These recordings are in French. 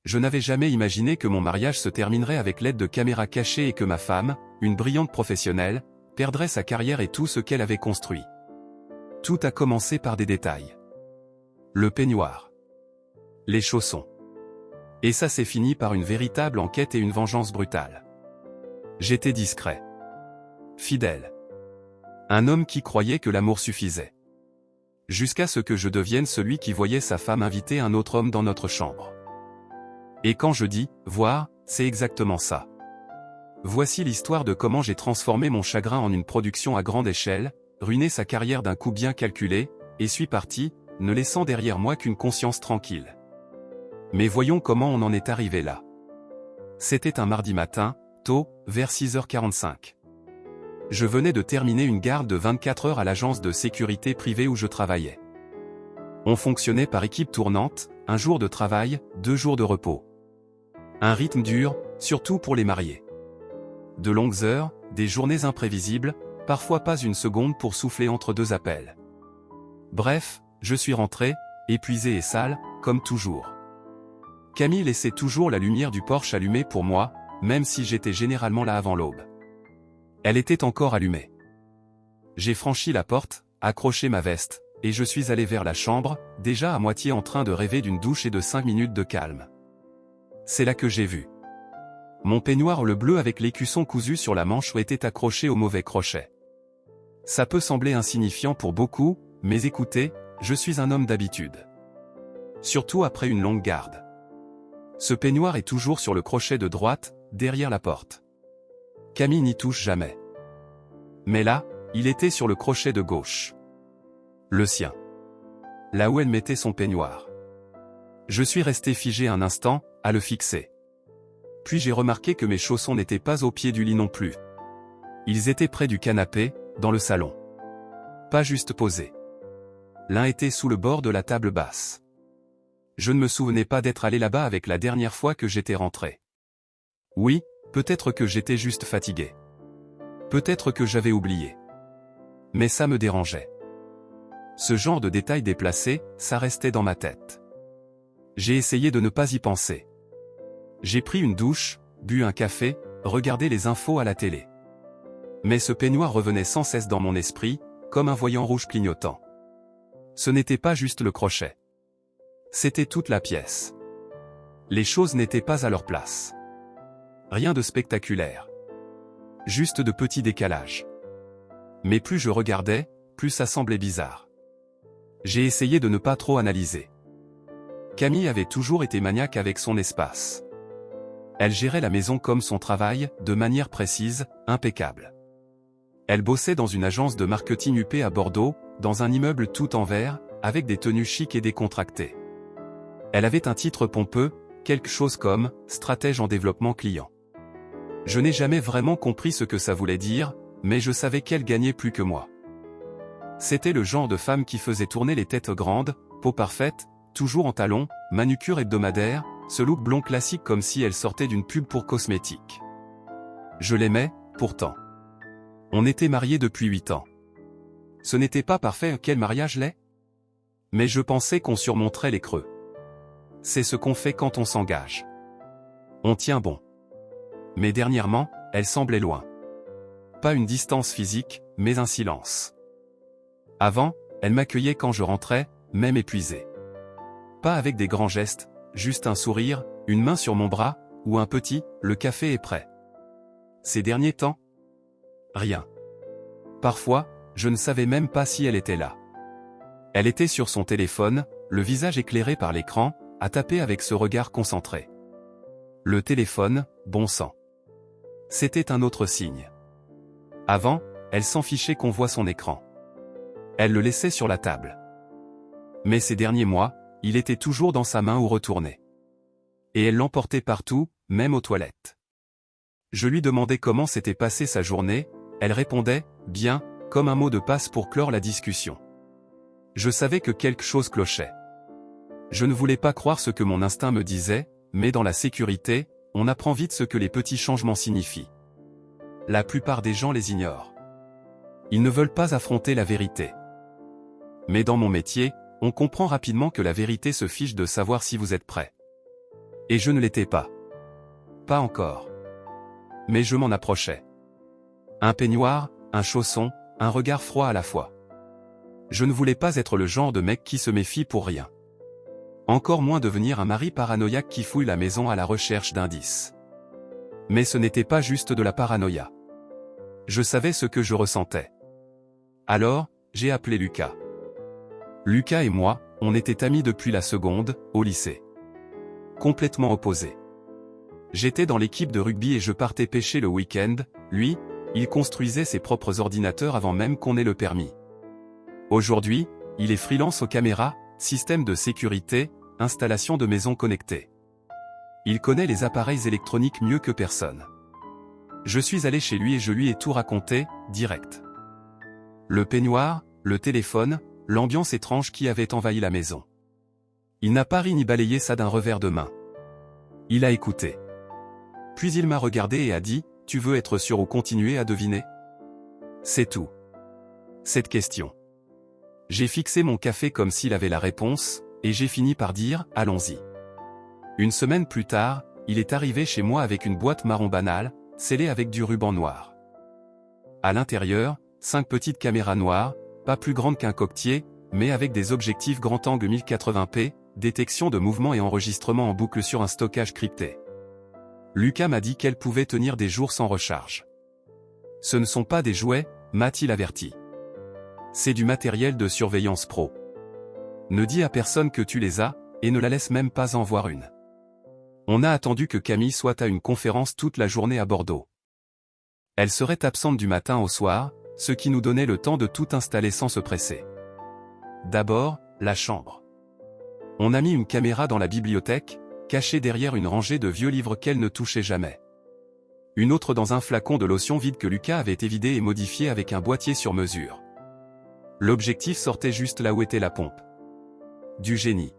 Je n'avais jamais imaginé que mon mariage se terminerait avec l'aide de caméras cachées et que ma femme, une brillante professionnelle, perdrait sa carrière et tout ce qu'elle avait construit. Tout a commencé par des détails. Le peignoir. Les chaussons. Et ça s'est fini par une véritable enquête et une vengeance brutale. J'étais discret. Fidèle. Un homme qui croyait que l'amour suffisait. Jusqu'à ce que je devienne celui qui voyait sa femme inviter un autre homme dans notre chambre. Et quand je dis « voir », c'est exactement ça. Voici l'histoire de comment j'ai transformé mon chagrin en une production à grande échelle, ruiné sa carrière d'un coup bien calculé, et suis parti, ne laissant derrière moi qu'une conscience tranquille. Mais voyons comment on en est arrivé là. C'était un mardi matin, tôt, vers 6h45. Je venais de terminer une garde de 24 heures à l'agence de sécurité privée où je travaillais. On fonctionnait par équipe tournante, un jour de travail, 2 jours de repos. Un rythme dur, surtout pour les mariés. De longues heures, des journées imprévisibles, parfois pas une seconde pour souffler entre 2 appels. Bref, je suis rentré, épuisé et sale, comme toujours. Camille laissait toujours la lumière du Porsche allumée pour moi, même si j'étais généralement là avant l'aube. Elle était encore allumée. J'ai franchi la porte, accroché ma veste, et je suis allé vers la chambre, déjà à moitié en train de rêver d'une douche et de 5 minutes de calme. C'est là que j'ai vu. Mon peignoir le bleu avec l'écusson cousu sur la manche était accroché au mauvais crochet. Ça peut sembler insignifiant pour beaucoup, mais écoutez, je suis un homme d'habitude. Surtout après une longue garde. Ce peignoir est toujours sur le crochet de droite, derrière la porte. Camille n'y touche jamais. Mais là, il était sur le crochet de gauche. Le sien. Là où elle mettait son peignoir. Je suis resté figé un instant, à le fixer. Puis j'ai remarqué que mes chaussons n'étaient pas au pied du lit non plus. Ils étaient près du canapé, dans le salon. Pas juste posés. L'un était sous le bord de la table basse. Je ne me souvenais pas d'être allé là-bas avec la dernière fois que j'étais rentré. Oui, peut-être que j'étais juste fatigué. Peut-être que j'avais oublié. Mais ça me dérangeait. Ce genre de détails déplacés, ça restait dans ma tête. J'ai essayé de ne pas y penser. J'ai pris une douche, bu un café, regardé les infos à la télé. Mais ce peignoir revenait sans cesse dans mon esprit, comme un voyant rouge clignotant. Ce n'était pas juste le crochet. C'était toute la pièce. Les choses n'étaient pas à leur place. Rien de spectaculaire. Juste de petits décalages. Mais plus je regardais, plus ça semblait bizarre. J'ai essayé de ne pas trop analyser. Camille avait toujours été maniaque avec son espace. Elle gérait la maison comme son travail, de manière précise, impeccable. Elle bossait dans une agence de marketing UP à Bordeaux, dans un immeuble tout en verre, avec des tenues chics et décontractées. Elle avait un titre pompeux, quelque chose comme « stratège en développement client ». Je n'ai jamais vraiment compris ce que ça voulait dire, mais je savais qu'elle gagnait plus que moi. C'était le genre de femme qui faisait tourner les têtes grandes, peau parfaite, toujours en talons, manucure hebdomadaire, ce look blond classique comme si elle sortait d'une pub pour cosmétiques. Je l'aimais, pourtant. On était mariés depuis 8 ans. Ce n'était pas parfait, quel mariage l'est? Mais je pensais qu'on surmonterait les creux. C'est ce qu'on fait quand on s'engage. On tient bon. Mais dernièrement, elle semblait loin. Pas une distance physique, mais un silence. Avant, elle m'accueillait quand je rentrais, même épuisé. Pas avec des grands gestes, juste un sourire, une main sur mon bras, ou un petit « le café est prêt ». Ces derniers temps? Rien. Parfois, je ne savais même pas si elle était là. Elle était sur son téléphone, le visage éclairé par l'écran, à taper avec ce regard concentré. Le téléphone, bon sang. C'était un autre signe. Avant, elle s'en fichait qu'on voit son écran. Elle le laissait sur la table. Mais ces derniers mois, il était toujours dans sa main ou retourné. Et elle l'emportait partout, même aux toilettes. Je lui demandais comment s'était passée sa journée, elle répondait « bien », comme un mot de passe pour clore la discussion. Je savais que quelque chose clochait. Je ne voulais pas croire ce que mon instinct me disait, mais dans la sécurité, on apprend vite ce que les petits changements signifient. La plupart des gens les ignorent. Ils ne veulent pas affronter la vérité. Mais dans mon métier, on comprend rapidement que la vérité se fiche de savoir si vous êtes prêt. Et je ne l'étais pas. Pas encore. Mais je m'en approchais. Un peignoir, un chausson, un regard froid à la fois. Je ne voulais pas être le genre de mec qui se méfie pour rien. Encore moins devenir un mari paranoïaque qui fouille la maison à la recherche d'indices. Mais ce n'était pas juste de la paranoïa. Je savais ce que je ressentais. Alors, j'ai appelé Lucas. Lucas et moi, on était amis depuis la seconde, au lycée. Complètement opposés. J'étais dans l'équipe de rugby et je partais pêcher le week-end, lui, il construisait ses propres ordinateurs avant même qu'on ait le permis. Aujourd'hui, il est freelance aux caméras, système de sécurité, installation de maisons connectées. Il connaît les appareils électroniques mieux que personne. Je suis allé chez lui et je lui ai tout raconté, direct. Le peignoir, le téléphone, l'ambiance étrange qui avait envahi la maison. Il n'a pas ri ni balayé ça d'un revers de main. Il a écouté. Puis il m'a regardé et a dit, « Tu veux être sûr ou continuer à deviner ?» C'est tout. Cette question. J'ai fixé mon café comme s'il avait la réponse, et j'ai fini par dire, « Allons-y. » Une semaine plus tard, il est arrivé chez moi avec une boîte marron banale, scellée avec du ruban noir. À l'intérieur, 5 petites caméras noires, pas plus grandes qu'un coquetier, mais avec des objectifs grand angle 1080p, détection de mouvement et enregistrement en boucle sur un stockage crypté. Lucas m'a dit qu'elle pouvait tenir des jours sans recharge. Ce ne sont pas des jouets, m'a-t-il averti. C'est du matériel de surveillance pro. Ne dis à personne que tu les as, et ne la laisse même pas en voir une. On a attendu que Camille soit à une conférence toute la journée à Bordeaux. Elle serait absente du matin au soir, ce qui nous donnait le temps de tout installer sans se presser. D'abord, la chambre. On a mis une caméra dans la bibliothèque, cachée derrière une rangée de vieux livres qu'elle ne touchait jamais. Une autre dans un flacon de lotion vide que Lucas avait évidé et modifié avec un boîtier sur mesure. L'objectif sortait juste là où était la pompe. Du génie.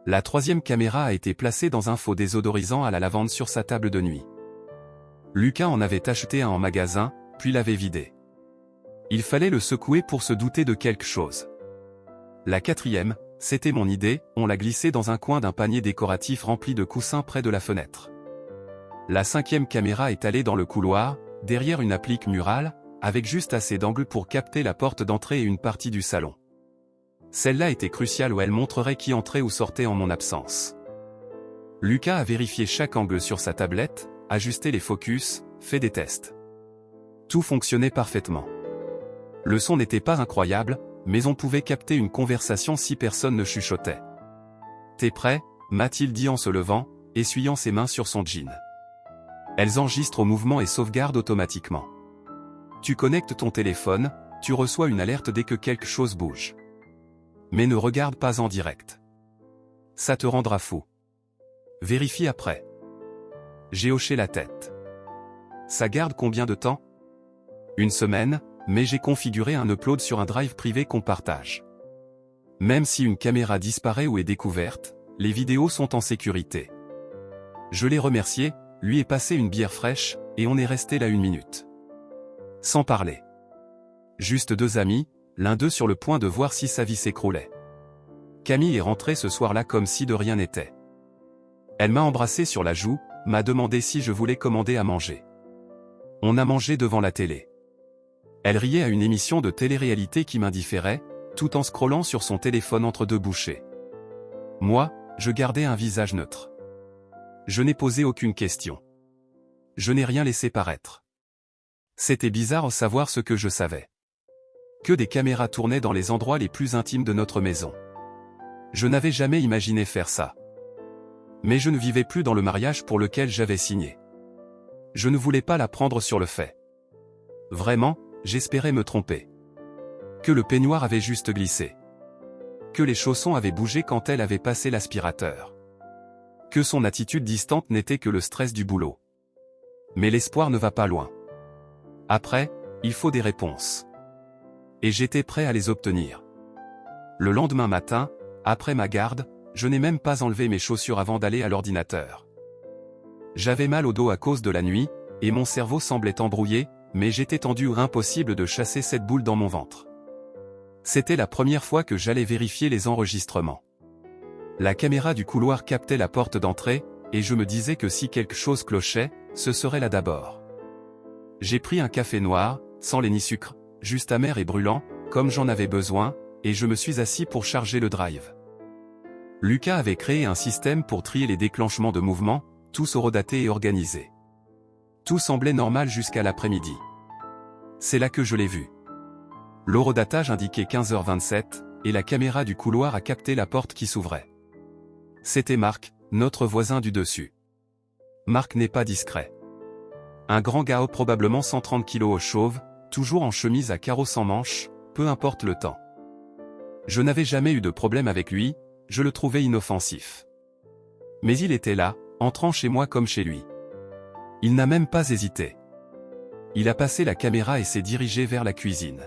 La 3e caméra a été placée dans un faux désodorisant à la lavande sur sa table de nuit. Lucas en avait acheté un en magasin, puis l'avait vidé. Il fallait le secouer pour se douter de quelque chose. La 4e, c'était mon idée, on l'a glissée dans un coin d'un panier décoratif rempli de coussins près de la fenêtre. La 5e caméra est allée dans le couloir, derrière une applique murale, avec juste assez d'angle pour capter la porte d'entrée et une partie du salon. Celle-là était cruciale où elle montrerait qui entrait ou sortait en mon absence. Lucas a vérifié chaque angle sur sa tablette, ajusté les focus, fait des tests. Tout fonctionnait parfaitement. Le son n'était pas incroyable, mais on pouvait capter une conversation si personne ne chuchotait. « T'es prêt ?» m'a-t-il dit en se levant, essuyant ses mains sur son jean. Elles enregistrent au mouvement et sauvegardent automatiquement. Tu connectes ton téléphone, tu reçois une alerte dès que quelque chose bouge. Mais ne regarde pas en direct. Ça te rendra fou. Vérifie après. J'ai hoché la tête. Ça garde combien de temps? Une semaine, mais j'ai configuré un upload sur un drive privé qu'on partage. Même si une caméra disparaît ou est découverte, les vidéos sont en sécurité. Je l'ai remercié, lui ai passé une bière fraîche, et on est resté là 1 minute. Sans parler. Juste 2 amis, l'un d'eux sur le point de voir si sa vie s'écroulait. Camille est rentrée ce soir-là comme si de rien n'était. Elle m'a embrassé sur la joue, m'a demandé si je voulais commander à manger. On a mangé devant la télé. Elle riait à une émission de télé-réalité qui m'indifférait, tout en scrollant sur son téléphone entre 2 bouchées. Moi, je gardais un visage neutre. Je n'ai posé aucune question. Je n'ai rien laissé paraître. C'était bizarre de savoir ce que je savais. Que des caméras tournaient dans les endroits les plus intimes de notre maison. Je n'avais jamais imaginé faire ça. Mais je ne vivais plus dans le mariage pour lequel j'avais signé. Je ne voulais pas la prendre sur le fait. Vraiment, j'espérais me tromper. Que le peignoir avait juste glissé. Que les chaussons avaient bougé quand elle avait passé l'aspirateur. Que son attitude distante n'était que le stress du boulot. Mais l'espoir ne va pas loin. Après, il faut des réponses. Et j'étais prêt à les obtenir. Le lendemain matin, après ma garde, je n'ai même pas enlevé mes chaussures avant d'aller à l'ordinateur. J'avais mal au dos à cause de la nuit, et mon cerveau semblait embrouillé, mais j'étais tendu impossible de chasser cette boule dans mon ventre. C'était la première fois que j'allais vérifier les enregistrements. La caméra du couloir captait la porte d'entrée, et je me disais que si quelque chose clochait, ce serait là d'abord. J'ai pris un café noir, sans lait ni sucre, juste amer et brûlant, comme j'en avais besoin, et je me suis assis pour charger le drive. Lucas avait créé un système pour trier les déclenchements de mouvements, tous horodatés et organisés. Tout semblait normal jusqu'à l'après-midi. C'est là que je l'ai vu. L'horodatage indiquait 15h27, et la caméra du couloir a capté la porte qui s'ouvrait. C'était Marc, notre voisin du dessus. Marc n'est pas discret. Un grand gars, probablement 130 kg au chauve, toujours en chemise à carreaux sans manches, peu importe le temps. Je n'avais jamais eu de problème avec lui, je le trouvais inoffensif. Mais il était là, entrant chez moi comme chez lui. Il n'a même pas hésité. Il a passé la caméra et s'est dirigé vers la cuisine.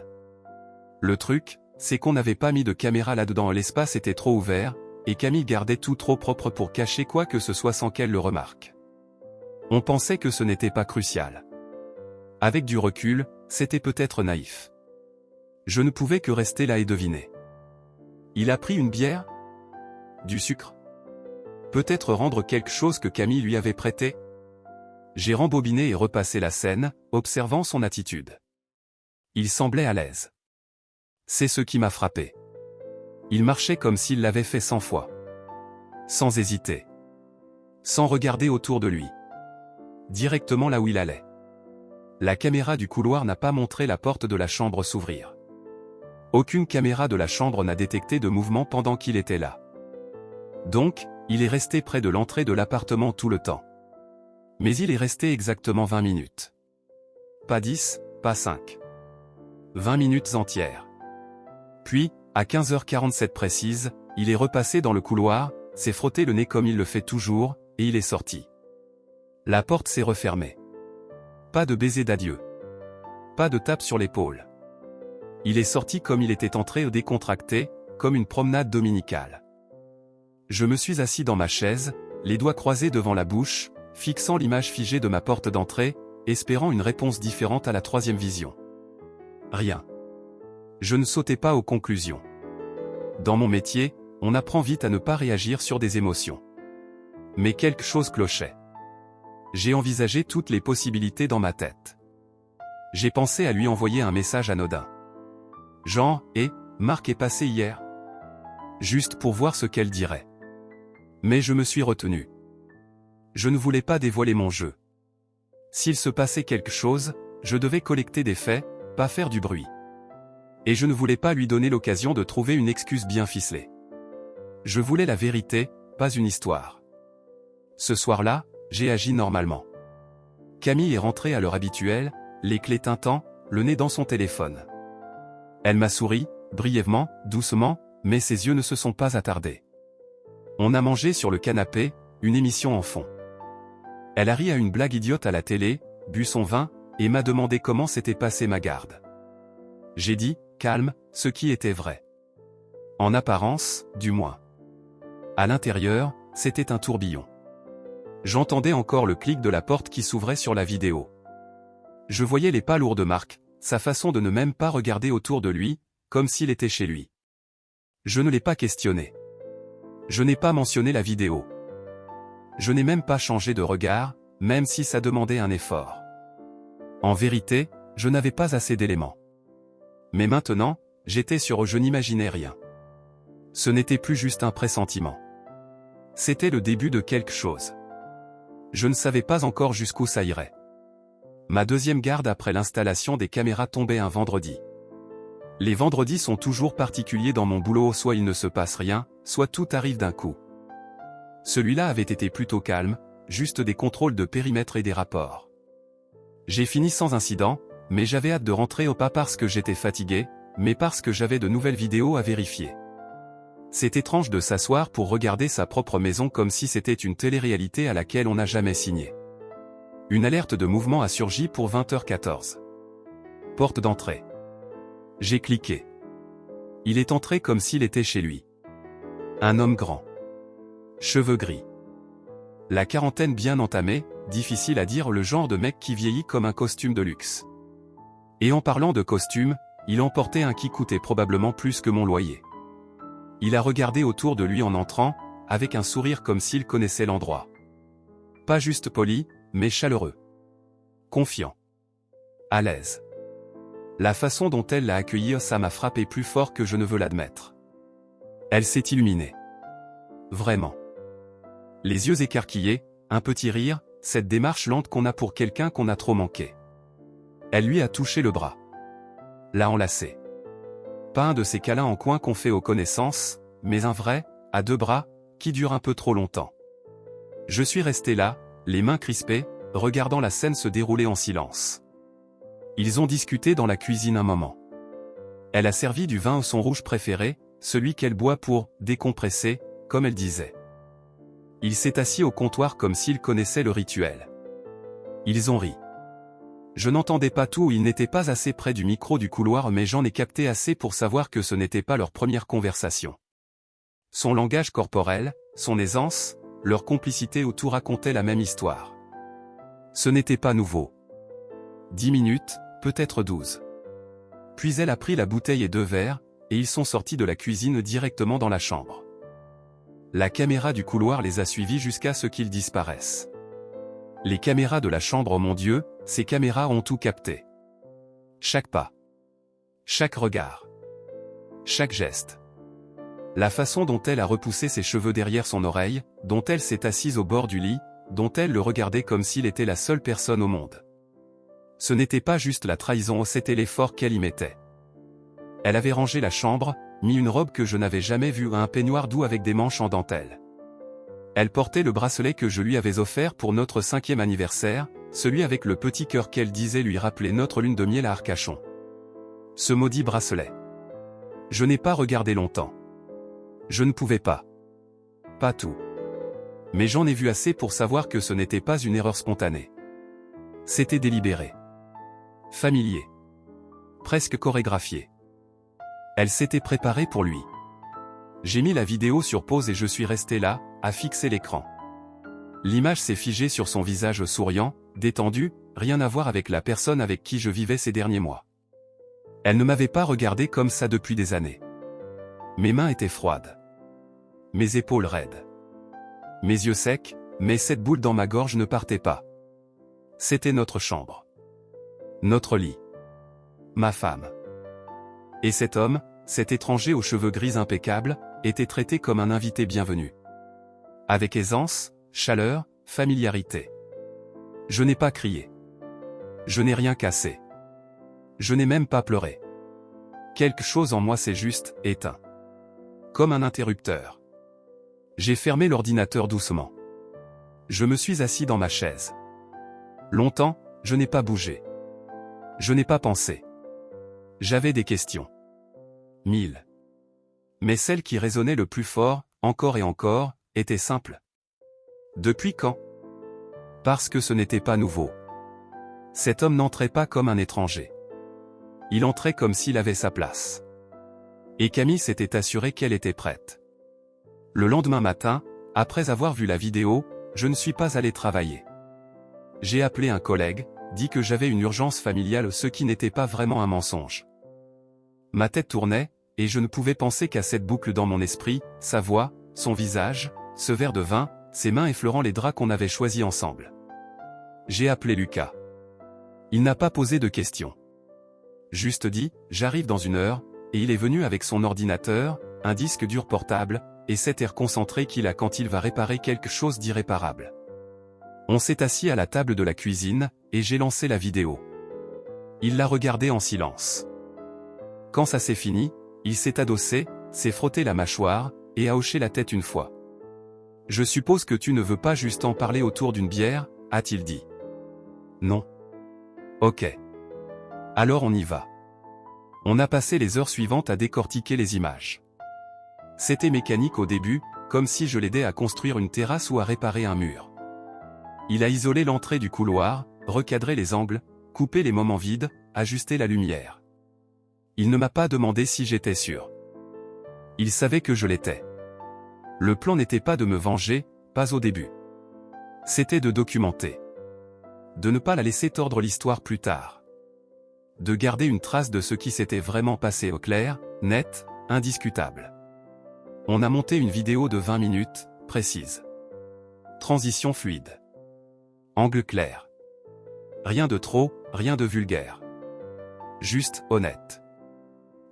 Le truc, c'est qu'on n'avait pas mis de caméra là-dedans, l'espace était trop ouvert, et Camille gardait tout trop propre pour cacher quoi que ce soit sans qu'elle le remarque. On pensait que ce n'était pas crucial. Avec du recul, c'était peut-être naïf. Je ne pouvais que rester là et deviner. Il a pris une bière? Du sucre? Peut-être rendre quelque chose que Camille lui avait prêté? J'ai rembobiné et repassé la scène, observant son attitude. Il semblait à l'aise. C'est ce qui m'a frappé. Il marchait comme s'il l'avait fait 100 fois. Sans hésiter. Sans regarder autour de lui. Directement là où il allait. La caméra du couloir n'a pas montré la porte de la chambre s'ouvrir. Aucune caméra de la chambre n'a détecté de mouvement pendant qu'il était là. Donc, il est resté près de l'entrée de l'appartement tout le temps. Mais il est resté exactement 20 minutes. Pas 10, pas 5. 20 minutes entières. Puis, à 15h47 précise, il est repassé dans le couloir, s'est frotté le nez comme il le fait toujours, et il est sorti. La porte s'est refermée. Pas de baiser d'adieu. Pas de tape sur l'épaule. Il est sorti comme il était entré, décontracté, comme une promenade dominicale. Je me suis assis dans ma chaise, les doigts croisés devant la bouche, fixant l'image figée de ma porte d'entrée, espérant une réponse différente à la troisième vision. Rien. Je ne sautais pas aux conclusions. Dans mon métier, on apprend vite à ne pas réagir sur des émotions. Mais quelque chose clochait. J'ai envisagé toutes les possibilités dans ma tête. J'ai pensé à lui envoyer un message anodin. Genre, Marc est passé hier. Juste pour voir ce qu'elle dirait. Mais je me suis retenu. Je ne voulais pas dévoiler mon jeu. S'il se passait quelque chose, je devais collecter des faits, pas faire du bruit. Et je ne voulais pas lui donner l'occasion de trouver une excuse bien ficelée. Je voulais la vérité, pas une histoire. Ce soir-là, j'ai agi normalement. Camille est rentrée à l'heure habituelle, les clés tintant, le nez dans son téléphone. Elle m'a souri, brièvement, doucement, mais ses yeux ne se sont pas attardés. On a mangé sur le canapé, une émission en fond. Elle a ri à une blague idiote à la télé, bu son vin, et m'a demandé comment s'était passée ma garde. J'ai dit, calme, ce qui était vrai. En apparence, du moins. À l'intérieur, c'était un tourbillon. J'entendais encore le clic de la porte qui s'ouvrait sur la vidéo. Je voyais les pas lourds de Marc, sa façon de ne même pas regarder autour de lui, comme s'il était chez lui. Je ne l'ai pas questionné. Je n'ai pas mentionné la vidéo. Je n'ai même pas changé de regard, même si ça demandait un effort. En vérité, je n'avais pas assez d'éléments. Mais maintenant, j'étais sûr que je n'imaginais rien. Ce n'était plus juste un pressentiment. C'était le début de quelque chose. Je ne savais pas encore jusqu'où ça irait. Ma deuxième garde après l'installation des caméras tombait un vendredi. Les vendredis sont toujours particuliers dans mon boulot, soit il ne se passe rien, soit tout arrive d'un coup. Celui-là avait été plutôt calme, juste des contrôles de périmètre et des rapports. J'ai fini sans incident, mais j'avais hâte de rentrer pas parce que j'étais fatigué, mais parce que j'avais de nouvelles vidéos à vérifier. C'est étrange de s'asseoir pour regarder sa propre maison comme si c'était une télé-réalité à laquelle on n'a jamais signé. Une alerte de mouvement a surgi pour 20h14. Porte d'entrée. J'ai cliqué. Il est entré comme s'il était chez lui. Un homme grand. Cheveux gris. La quarantaine bien entamée, difficile à dire, le genre de mec qui vieillit comme un costume de luxe. Et en parlant de costume, il emportait un qui coûtait probablement plus que mon loyer. Il a regardé autour de lui en entrant, avec un sourire comme s'il connaissait l'endroit. Pas juste poli, mais chaleureux. Confiant. À l'aise. La façon dont elle l'a accueilli, ça m'a frappé plus fort que je ne veux l'admettre. Elle s'est illuminée. Vraiment. Les yeux écarquillés, un petit rire, cette démarche lente qu'on a pour quelqu'un qu'on a trop manqué. Elle lui a touché le bras. L'a enlacé. Pas un de ces câlins en coin qu'on fait aux connaissances, mais un vrai, à deux bras, qui dure un peu trop longtemps. Je suis resté là, les mains crispées, regardant la scène se dérouler en silence. Ils ont discuté dans la cuisine un moment. Elle a servi du vin au son rouge préféré, celui qu'elle boit pour « décompresser », comme elle disait. Il s'est assis au comptoir comme s'il connaissait le rituel. Ils ont ri. Je n'entendais pas tout, ils n'étaient pas assez près du micro du couloir, mais j'en ai capté assez pour savoir que ce n'était pas leur première conversation. Son langage corporel, son aisance, leur complicité, où tout racontait la même histoire. Ce n'était pas nouveau. 10 minutes, peut-être 12. Puis elle a pris la bouteille et 2 verres, et ils sont sortis de la cuisine directement dans la chambre. La caméra du couloir les a suivis jusqu'à ce qu'ils disparaissent. Les caméras de la chambre, oh mon Dieu, ces caméras ont tout capté. Chaque pas. Chaque regard. Chaque geste. La façon dont elle a repoussé ses cheveux derrière son oreille, dont elle s'est assise au bord du lit, dont elle le regardait comme s'il était la seule personne au monde. Ce n'était pas juste la trahison, c'était l'effort qu'elle y mettait. Elle avait rangé la chambre, mis une robe que je n'avais jamais vue, un peignoir doux avec des manches en dentelle. Elle portait le bracelet que je lui avais offert pour notre 5e anniversaire, celui avec le petit cœur qu'elle disait lui rappeler notre lune de miel à Arcachon. Ce maudit bracelet. Je n'ai pas regardé longtemps. Je ne pouvais pas. Pas tout. Mais j'en ai vu assez pour savoir que ce n'était pas une erreur spontanée. C'était délibéré. Familier. Presque chorégraphié. Elle s'était préparée pour lui. J'ai mis la vidéo sur pause et je suis resté là, à fixer l'écran. L'image s'est figée sur son visage souriant, détendu, rien à voir avec la personne avec qui je vivais ces derniers mois. Elle ne m'avait pas regardé comme ça depuis des années. Mes mains étaient froides. Mes épaules raides. Mes yeux secs, mais cette boule dans ma gorge ne partait pas. C'était notre chambre. Notre lit. Ma femme. Et cet homme, cet étranger aux cheveux gris impeccables, était traité comme un invité bienvenu. Avec aisance, chaleur, familiarité. Je n'ai pas crié. Je n'ai rien cassé. Je n'ai même pas pleuré. Quelque chose en moi s'est juste éteint. Comme un interrupteur. J'ai fermé l'ordinateur doucement. Je me suis assis dans ma chaise. Longtemps, je n'ai pas bougé. Je n'ai pas pensé. J'avais des questions. 1000. Mais celle qui résonnait le plus fort, encore et encore, était simple. Depuis quand? Parce que ce n'était pas nouveau. Cet homme n'entrait pas comme un étranger. Il entrait comme s'il avait sa place. Et Camille s'était assurée qu'elle était prête. Le lendemain matin, après avoir vu la vidéo, je ne suis pas allé travailler. J'ai appelé un collègue, dit que j'avais une urgence familiale, ce qui n'était pas vraiment un mensonge. Ma tête tournait, et je ne pouvais penser qu'à cette boucle dans mon esprit, sa voix, son visage, ce verre de vin, ses mains effleurant les draps qu'on avait choisis ensemble. J'ai appelé Lucas. Il n'a pas posé de questions. Juste dit, j'arrive dans 1 heure, et il est venu avec son ordinateur, un disque dur portable, et cet air concentré qu'il a quand il va réparer quelque chose d'irréparable. On s'est assis à la table de la cuisine, et j'ai lancé la vidéo. Il l'a regardée en silence. Quand ça s'est fini, il s'est adossé, s'est frotté la mâchoire, et a hoché la tête une fois. « Je suppose que tu ne veux pas juste en parler autour d'une bière » a-t-il dit. « Non. » « Ok. Alors on y va. » On a passé les heures suivantes à décortiquer les images. C'était mécanique au début, comme si je l'aidais à construire une terrasse ou à réparer un mur. Il a isolé l'entrée du couloir, recadré les angles, coupé les moments vides, ajusté la lumière. Il ne m'a pas demandé si j'étais sûr. Il savait que je l'étais. Le plan n'était pas de me venger, pas au début. C'était de documenter. De ne pas la laisser tordre l'histoire plus tard. De garder une trace de ce qui s'était vraiment passé au clair, net, indiscutable. On a monté une vidéo de 20 minutes, précise. Transition fluide. Angle clair. Rien de trop, rien de vulgaire. Juste, honnête.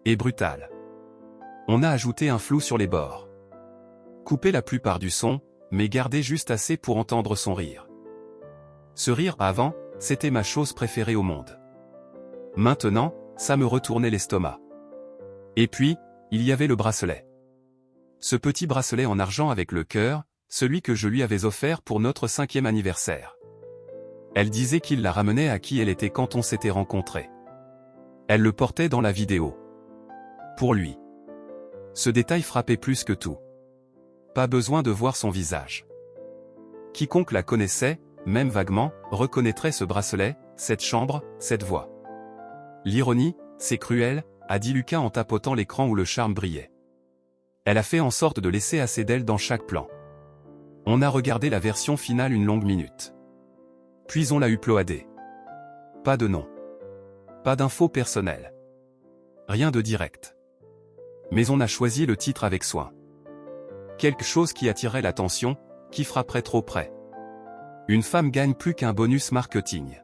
Et brutal. On a ajouté un flou sur les bords. Coupé la plupart du son, mais gardé juste assez pour entendre son rire. Ce rire, avant, c'était ma chose préférée au monde. Maintenant, ça me retournait l'estomac. Et puis, il y avait le bracelet. Ce petit bracelet en argent avec le cœur, celui que je lui avais offert pour notre 5e anniversaire. Elle disait qu'il la ramenait à qui elle était quand on s'était rencontrés. Elle le portait dans la vidéo. Pour lui. Ce détail frappait plus que tout. Pas besoin de voir son visage. Quiconque la connaissait, même vaguement, reconnaîtrait ce bracelet, cette chambre, cette voix. L'ironie, c'est cruel, a dit Lucas en tapotant l'écran où le charme brillait. Elle a fait en sorte de laisser assez d'elle dans chaque plan. On a regardé la version finale une longue minute. Puis on l'a uploadé. Pas de nom. Pas d'infos personnelles. Rien de direct. Mais on a choisi le titre avec soin. Quelque chose qui attirait l'attention, qui frapperait trop près. Une femme gagne plus qu'un bonus marketing.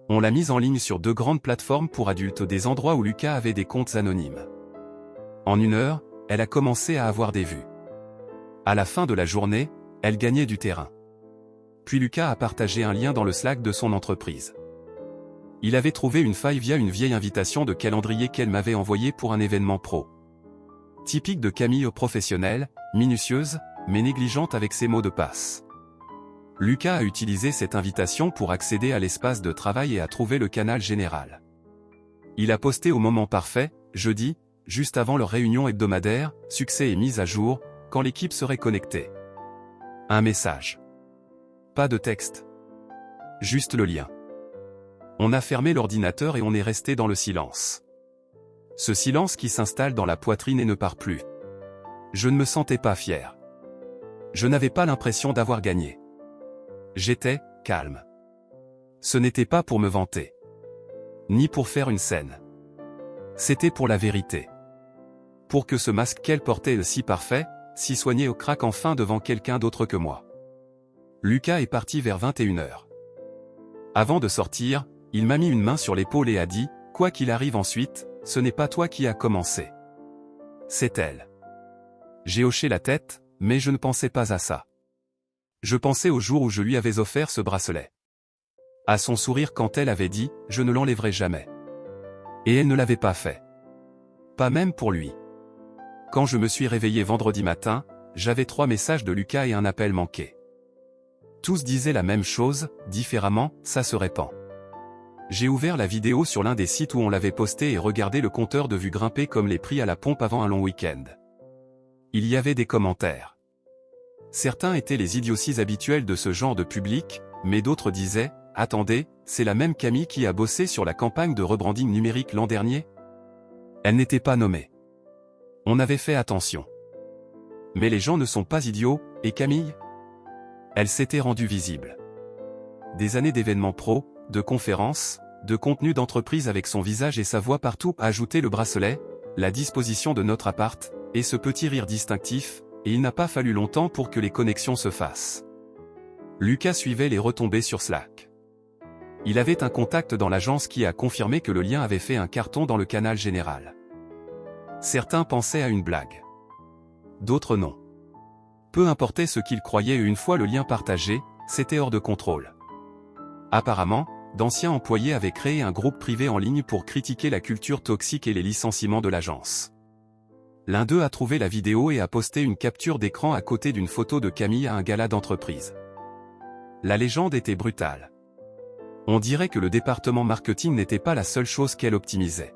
On l'a mise en ligne sur 2 grandes plateformes pour adultes, des endroits où Lucas avait des comptes anonymes. En 1 heure, elle a commencé à avoir des vues. À la fin de la journée, elle gagnait du terrain. Puis Lucas a partagé un lien dans le Slack de son entreprise. Il avait trouvé une faille via une vieille invitation de calendrier qu'elle m'avait envoyée pour un événement pro. Typique de Camille professionnelle, minutieuse, mais négligente avec ses mots de passe. Lucas a utilisé cette invitation pour accéder à l'espace de travail et a trouvé le canal général. Il a posté au moment parfait, jeudi, juste avant leur réunion hebdomadaire, succès et mise à jour, quand l'équipe serait connectée. Un message. Pas de texte. Juste le lien. On a fermé l'ordinateur et on est resté dans le silence. Ce silence qui s'installe dans la poitrine et ne part plus. Je ne me sentais pas fier. Je n'avais pas l'impression d'avoir gagné. J'étais calme. Ce n'était pas pour me vanter. Ni pour faire une scène. C'était pour la vérité. Pour que ce masque qu'elle portait si parfait, si soigné au crack enfin devant quelqu'un d'autre que moi. Lucas est parti vers 21h. Avant de sortir, il m'a mis une main sur l'épaule et a dit, quoi qu'il arrive ensuite, ce n'est pas toi qui as commencé. C'est elle. J'ai hoché la tête, mais je ne pensais pas à ça. Je pensais au jour où je lui avais offert ce bracelet. À son sourire quand elle avait dit, je ne l'enlèverai jamais. Et elle ne l'avait pas fait. Pas même pour lui. Quand je me suis réveillé vendredi matin, j'avais 3 messages de Lucas et un appel manqué. Tous disaient la même chose, différemment, ça se répand. J'ai ouvert la vidéo sur l'un des sites où on l'avait posté et regardé le compteur de vues grimper comme les prix à la pompe avant un long week-end. Il y avait des commentaires. Certains étaient les idioties habituelles de ce genre de public, mais d'autres disaient, attendez, c'est la même Camille qui a bossé sur la campagne de rebranding numérique l'an dernier? Elle n'était pas nommée. On avait fait attention. Mais les gens ne sont pas idiots, et Camille? Elle s'était rendue visible. Des années d'événements pro, de conférences, de contenu d'entreprise avec son visage et sa voix partout, ajouter le bracelet, la disposition de notre appart, et ce petit rire distinctif, et il n'a pas fallu longtemps pour que les connexions se fassent. Lucas suivait les retombées sur Slack. Il avait un contact dans l'agence qui a confirmé que le lien avait fait un carton dans le canal général. Certains pensaient à une blague. D'autres non. Peu importait ce qu'ils croyaient une fois le lien partagé, c'était hors de contrôle. Apparemment, d'anciens employés avaient créé un groupe privé en ligne pour critiquer la culture toxique et les licenciements de l'agence. L'un d'eux a trouvé la vidéo et a posté une capture d'écran à côté d'une photo de Camille à un gala d'entreprise. La légende était brutale. On dirait que le département marketing n'était pas la seule chose qu'elle optimisait.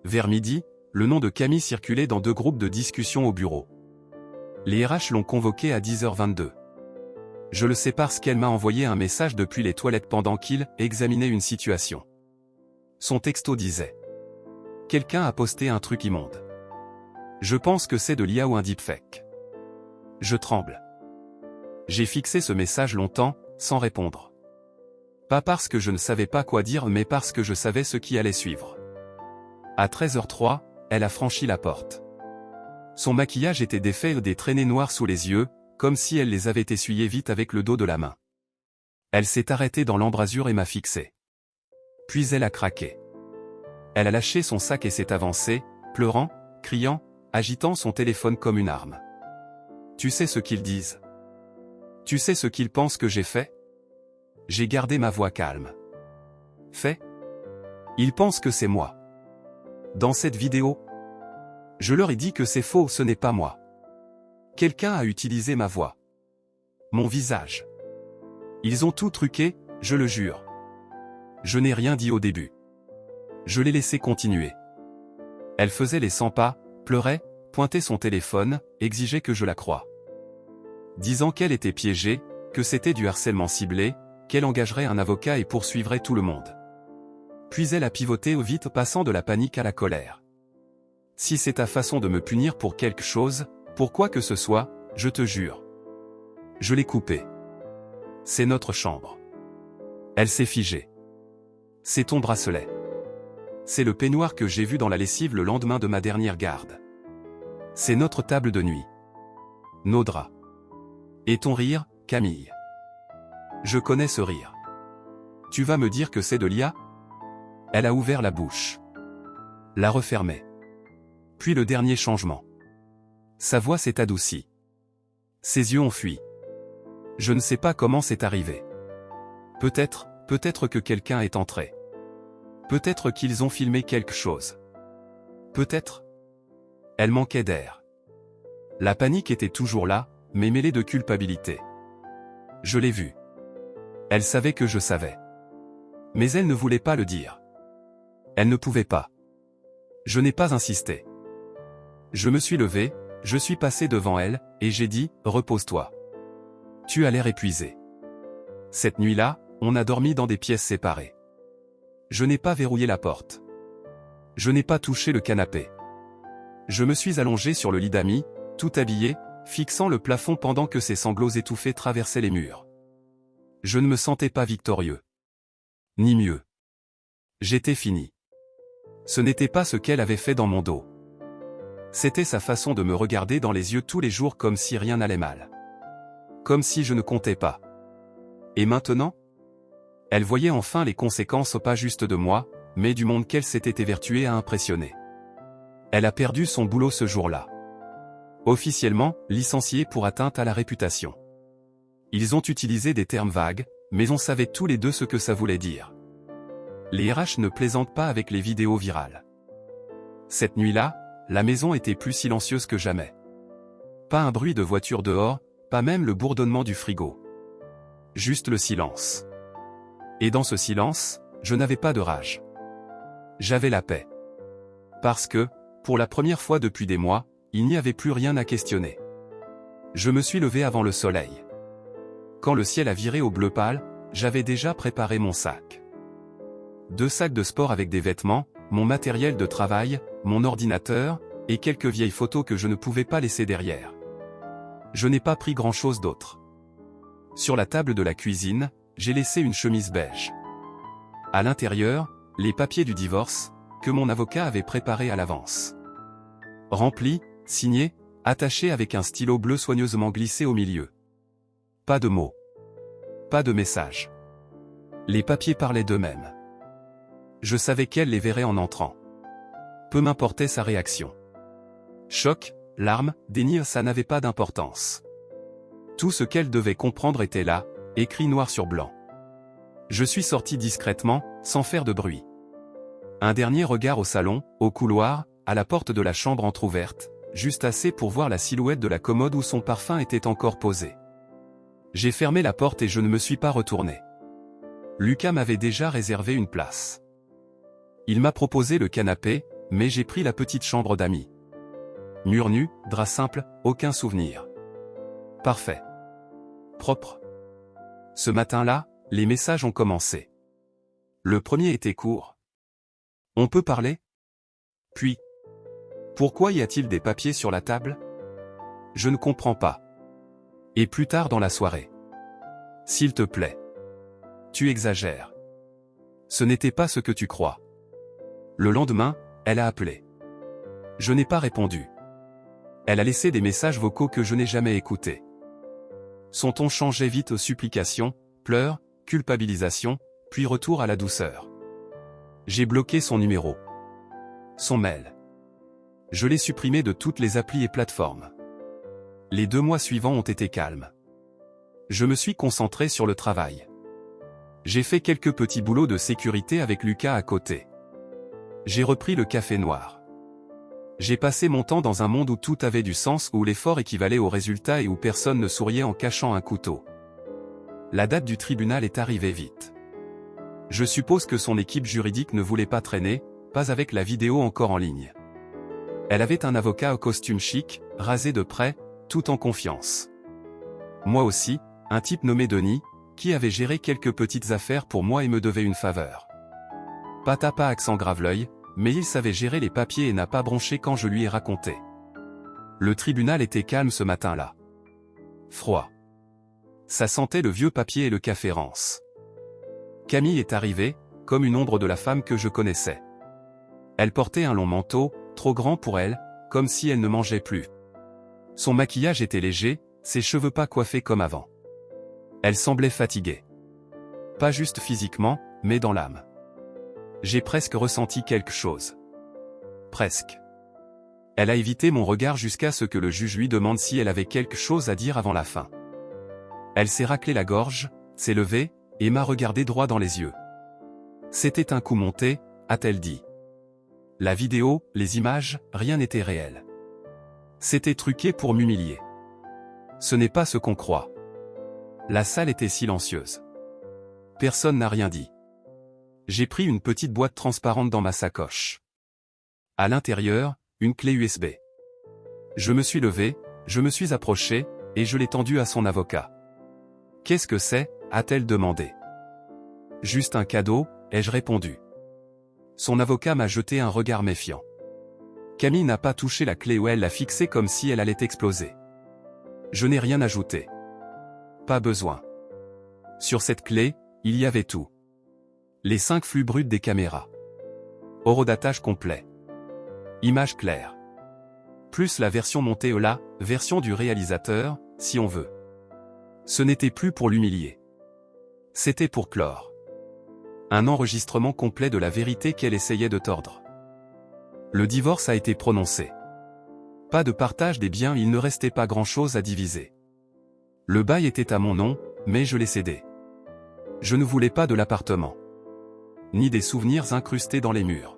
Vers midi, le nom de Camille circulait dans 2 groupes de discussion au bureau. Les RH l'ont convoqué à 10h22. Je le sais parce qu'elle m'a envoyé un message depuis les toilettes pendant qu'il examinait une situation. Son texto disait: quelqu'un a posté un truc immonde. Je pense que c'est de l'IA ou un deepfake. Je tremble. J'ai fixé ce message longtemps, sans répondre. Pas parce que je ne savais pas quoi dire mais parce que je savais ce qui allait suivre. À 13h03, elle a franchi la porte. Son maquillage était défait et des traînées noires sous les yeux, comme si elle les avait essuyés vite avec le dos de la main. Elle s'est arrêtée dans l'embrasure et m'a fixé. Puis elle a craqué. Elle a lâché son sac et s'est avancée, pleurant, criant, agitant son téléphone comme une arme. Tu sais ce qu'ils disent? Tu sais ce qu'ils pensent que j'ai fait? J'ai gardé ma voix calme. Fait? Ils pensent que c'est moi. Dans cette vidéo, je leur ai dit que c'est faux, ce n'est pas moi. Quelqu'un a utilisé ma voix. Mon visage. Ils ont tout truqué, je le jure. Je n'ai rien dit au début. Je l'ai laissé continuer. Elle faisait les 100 pas, pleurait, pointait son téléphone, exigeait que je la croie. Disant qu'elle était piégée, que c'était du harcèlement ciblé, qu'elle engagerait un avocat et poursuivrait tout le monde. Puis elle a pivoté au vite, passant de la panique à la colère. Si c'est ta façon de me punir pour quelque chose, pour quoi que ce soit, je te jure. Je l'ai coupé. C'est notre chambre. Elle s'est figée. C'est ton bracelet. C'est le peignoir que j'ai vu dans la lessive le lendemain de ma dernière garde. C'est notre table de nuit. Nos draps. Et ton rire, Camille. Je connais ce rire. Tu vas me dire que c'est de l'IA? Elle a ouvert la bouche. La refermée. Puis le dernier changement. Sa voix s'est adoucie. Ses yeux ont fui. Je ne sais pas comment c'est arrivé. Peut-être que quelqu'un est entré. Peut-être qu'ils ont filmé quelque chose. Peut-être. Elle manquait d'air. La panique était toujours là, mais mêlée de culpabilité. Je l'ai vue. Elle savait que je savais. Mais elle ne voulait pas le dire. Elle ne pouvait pas. Je n'ai pas insisté. Je me suis levé, je suis passé devant elle, et j'ai dit, repose-toi. Tu as l'air épuisé. Cette nuit-là, on a dormi dans des pièces séparées. Je n'ai pas verrouillé la porte. Je n'ai pas touché le canapé. Je me suis allongé sur le lit d'amis, tout habillé, fixant le plafond pendant que ses sanglots étouffés traversaient les murs. Je ne me sentais pas victorieux. Ni mieux. J'étais fini. Ce n'était pas ce qu'elle avait fait dans mon dos. C'était sa façon de me regarder dans les yeux tous les jours comme si rien n'allait mal. Comme si je ne comptais pas. Et maintenant? Elle voyait enfin les conséquences pas juste de moi, mais du monde qu'elle s'était évertuée à impressionner. Elle a perdu son boulot ce jour-là. Officiellement, licenciée pour atteinte à la réputation. Ils ont utilisé des termes vagues, mais on savait tous les deux ce que ça voulait dire. Les RH ne plaisantent pas avec les vidéos virales. Cette nuit-là, la maison était plus silencieuse que jamais. Pas un bruit de voiture dehors, pas même le bourdonnement du frigo. Juste le silence. Et dans ce silence, je n'avais pas de rage. J'avais la paix. Parce que, pour la première fois depuis des mois, il n'y avait plus rien à questionner. Je me suis levé avant le soleil. Quand le ciel a viré au bleu pâle, j'avais déjà préparé mon sac. 2 sacs de sport avec des vêtements, mon matériel de travail, mon ordinateur, et quelques vieilles photos que je ne pouvais pas laisser derrière. Je n'ai pas pris grand-chose d'autre. Sur la table de la cuisine, j'ai laissé une chemise beige. À l'intérieur, les papiers du divorce, que mon avocat avait préparés à l'avance. Remplis, signés, attachés avec un stylo bleu soigneusement glissé au milieu. Pas de mots. Pas de messages. Les papiers parlaient d'eux-mêmes. Je savais qu'elle les verrait en entrant. Peu m'importait sa réaction. Choc, larmes, déni, ça n'avait pas d'importance. Tout ce qu'elle devait comprendre était là, écrit noir sur blanc. Je suis sorti discrètement, sans faire de bruit. Un dernier regard au salon, au couloir, à la porte de la chambre entr'ouverte, juste assez pour voir la silhouette de la commode où son parfum était encore posé. J'ai fermé la porte et je ne me suis pas retourné. Lucas m'avait déjà réservé une place. Il m'a proposé le canapé, mais j'ai pris la petite chambre d'amis. Mur nu, drap simple, aucun souvenir. Parfait. Propre. Ce matin-là, les messages ont commencé. Le premier était court. On peut parler? Puis. Pourquoi y a-t-il des papiers sur la table? Je ne comprends pas. Et plus tard dans la soirée. S'il te plaît. Tu exagères. Ce n'était pas ce que tu crois. Le lendemain, elle a appelé. Je n'ai pas répondu. Elle a laissé des messages vocaux que je n'ai jamais écoutés. Son ton changeait vite aux supplications, pleurs, culpabilisation, puis retour à la douceur. J'ai bloqué son numéro. Son mail. Je l'ai supprimé de toutes les applis et plateformes. Les 2 mois suivants ont été calmes. Je me suis concentré sur le travail. J'ai fait quelques petits boulots de sécurité avec Lucas à côté. J'ai repris le café noir. J'ai passé mon temps dans un monde où tout avait du sens, où l'effort équivalait au résultat et où personne ne souriait en cachant un couteau. La date du tribunal est arrivée vite. Je suppose que son équipe juridique ne voulait pas traîner, pas avec la vidéo encore en ligne. Elle avait un avocat au costume chic, rasé de près, tout en confiance. Moi aussi, un type nommé Denis, qui avait géré quelques petites affaires pour moi et me devait une faveur. Pas accent Graveleuil, mais il savait gérer les papiers et n'a pas bronché quand je lui ai raconté. Le tribunal était calme ce matin-là. Froid. Ça sentait le vieux papier et le café rance. Camille est arrivée, comme une ombre de la femme que je connaissais. Elle portait un long manteau, trop grand pour elle, comme si elle ne mangeait plus. Son maquillage était léger, ses cheveux pas coiffés comme avant. Elle semblait fatiguée. Pas juste physiquement, mais dans l'âme. J'ai presque ressenti quelque chose. Presque. Elle a évité mon regard jusqu'à ce que le juge lui demande si elle avait quelque chose à dire avant la fin. Elle s'est raclé la gorge, s'est levée, et m'a regardé droit dans les yeux. C'était un coup monté, a-t-elle dit. La vidéo, les images, rien n'était réel. C'était truqué pour m'humilier. Ce n'est pas ce qu'on croit. La salle était silencieuse. Personne n'a rien dit. J'ai pris une petite boîte transparente dans ma sacoche. À l'intérieur, une clé USB. Je me suis levé, je me suis approché, et je l'ai tendue à son avocat. « Qu'est-ce que c'est » a-t-elle demandé. « Juste un cadeau » ai-je répondu. Son avocat m'a jeté un regard méfiant. Camille n'a pas touché la clé où elle l'a fixée comme si elle allait exploser. Je n'ai rien ajouté. Pas besoin. Sur cette clé, il y avait tout. Les 5 flux bruts des caméras. Horodatage complet. Images claires. Plus la version montée la version du réalisateur, si on veut. Ce n'était plus pour l'humilier. C'était pour clore. Un enregistrement complet de la vérité qu'elle essayait de tordre. Le divorce a été prononcé. Pas de partage des biens, il ne restait pas grand-chose à diviser. Le bail était à mon nom, mais je l'ai cédé. Je ne voulais pas de l'appartement. Ni des souvenirs incrustés dans les murs.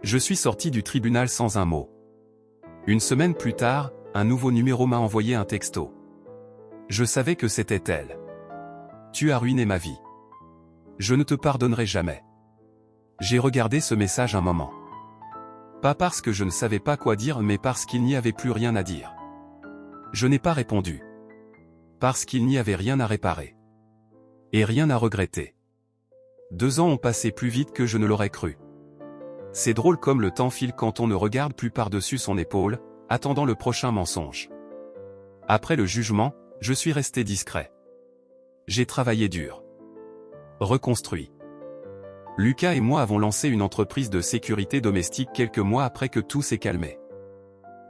Je suis sorti du tribunal sans un mot. Une semaine plus tard, un nouveau numéro m'a envoyé un texto. Je savais que c'était elle. Tu as ruiné ma vie. Je ne te pardonnerai jamais. J'ai regardé ce message un moment. Pas parce que je ne savais pas quoi dire, mais parce qu'il n'y avait plus rien à dire. Je n'ai pas répondu. Parce qu'il n'y avait rien à réparer. Et rien à regretter. 2 ans ont passé plus vite que je ne l'aurais cru. C'est drôle comme le temps file quand on ne regarde plus par-dessus son épaule, attendant le prochain mensonge. Après le jugement, je suis resté discret. J'ai travaillé dur. Reconstruit. Lucas et moi avons lancé une entreprise de sécurité domestique quelques mois après que tout s'est calmé.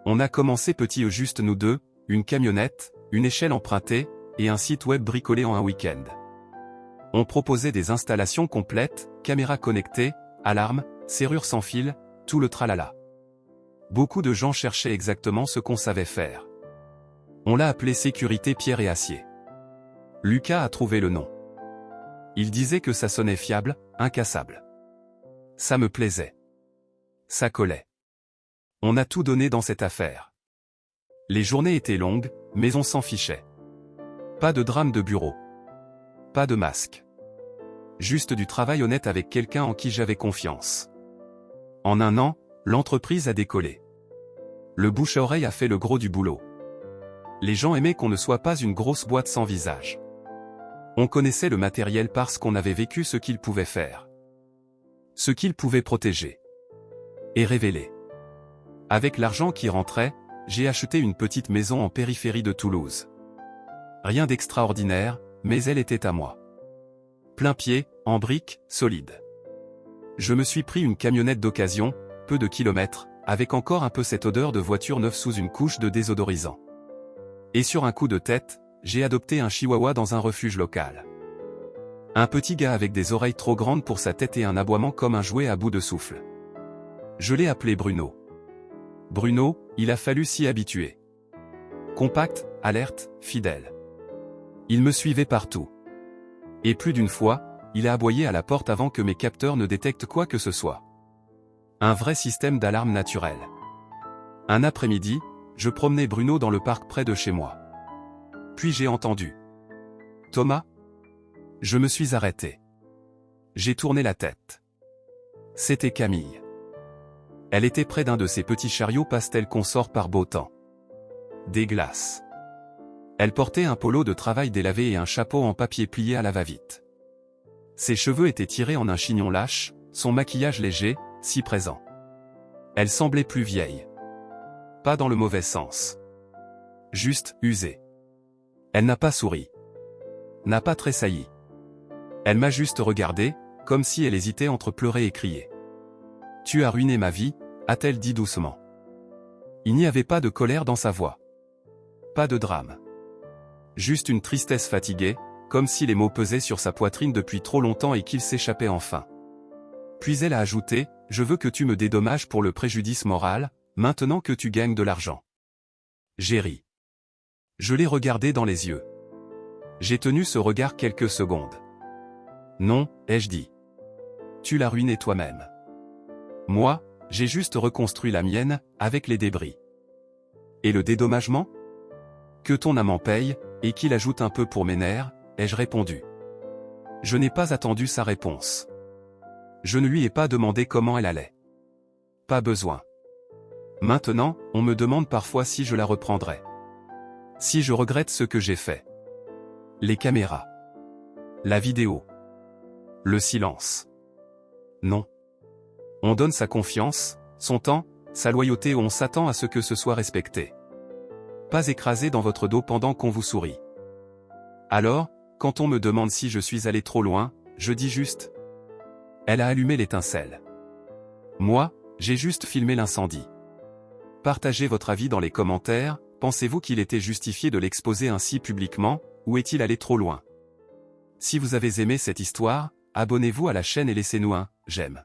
On a commencé petit, juste nous deux, une camionnette, une échelle empruntée, et un site web bricolé en un week-end. On proposait des installations complètes, caméras connectées, alarmes, serrures sans fil, tout le tralala. Beaucoup de gens cherchaient exactement ce qu'on savait faire. On l'a appelé Sécurité Pierre et Acier. Lucas a trouvé le nom. Il disait que ça sonnait fiable, incassable. Ça me plaisait. Ça collait. On a tout donné dans cette affaire. Les journées étaient longues, mais on s'en fichait. Pas de drame de bureau. Pas de masque. Juste du travail honnête avec quelqu'un en qui j'avais confiance. En 1 an, l'entreprise a décollé. Le bouche à oreille a fait le gros du boulot. Les gens aimaient qu'on ne soit pas une grosse boîte sans visage. On connaissait le matériel parce qu'on avait vécu ce qu'il pouvait faire. Ce qu'il pouvait protéger. Et révéler. Avec l'argent qui rentrait, j'ai acheté une petite maison en périphérie de Toulouse. Rien d'extraordinaire, mais elle était à moi. Plein pied, en briques, solide. Je me suis pris une camionnette d'occasion, peu de kilomètres, avec encore un peu cette odeur de voiture neuve sous une couche de désodorisant. Et sur un coup de tête, j'ai adopté un chihuahua dans un refuge local. Un petit gars avec des oreilles trop grandes pour sa tête et un aboiement comme un jouet à bout de souffle. Je l'ai appelé Bruno. Bruno, il a fallu s'y habituer. Compact, alerte, fidèle. Il me suivait partout. Et plus d'une fois, il a aboyé à la porte avant que mes capteurs ne détectent quoi que ce soit. Un vrai système d'alarme naturel. Un après-midi, je promenais Bruno dans le parc près de chez moi. Puis j'ai entendu. Thomas ? Je me suis arrêté. J'ai tourné la tête. C'était Camille. Elle était près d'un de ces petits chariots pastels qu'on sort par beau temps. Des glaces. Elle portait un polo de travail délavé et un chapeau en papier plié à la va-vite. Ses cheveux étaient tirés en un chignon lâche, son maquillage léger, si présent. Elle semblait plus vieille. Pas dans le mauvais sens. Juste usée. Elle n'a pas souri. N'a pas tressailli. Elle m'a juste regardé, comme si elle hésitait entre pleurer et crier. « Tu as ruiné ma vie », a-t-elle dit doucement. Il n'y avait pas de colère dans sa voix. Pas de drame. Juste une tristesse fatiguée, comme si les mots pesaient sur sa poitrine depuis trop longtemps et qu'ils s'échappaient enfin. Puis elle a ajouté, « Je veux que tu me dédommages pour le préjudice moral, maintenant que tu gagnes de l'argent. » J'ai ri. Je l'ai regardé dans les yeux. J'ai tenu ce regard quelques secondes. « Non, ai-je dit. Tu l'as ruiné toi-même. Moi, j'ai juste reconstruit la mienne, avec les débris. Et le dédommagement ? Que ton amant paye, et qu'il ajoute un peu pour mes nerfs, ai-je répondu. Je n'ai pas attendu sa réponse. Je ne lui ai pas demandé comment elle allait. Pas besoin. Maintenant, on me demande parfois si je la reprendrai. Si je regrette ce que j'ai fait. Les caméras. La vidéo. Le silence. Non. On donne sa confiance, son temps, sa loyauté où on s'attend à ce que ce soit respecté. Pas écrasé dans votre dos pendant qu'on vous sourit. Alors, quand on me demande si je suis allé trop loin, je dis juste. Elle a allumé l'étincelle. Moi, j'ai juste filmé l'incendie. Partagez votre avis dans les commentaires, pensez-vous qu'il était justifié de l'exposer ainsi publiquement, ou est-il allé trop loin? Si vous avez aimé cette histoire, abonnez-vous à la chaîne et laissez-nous un « j'aime ».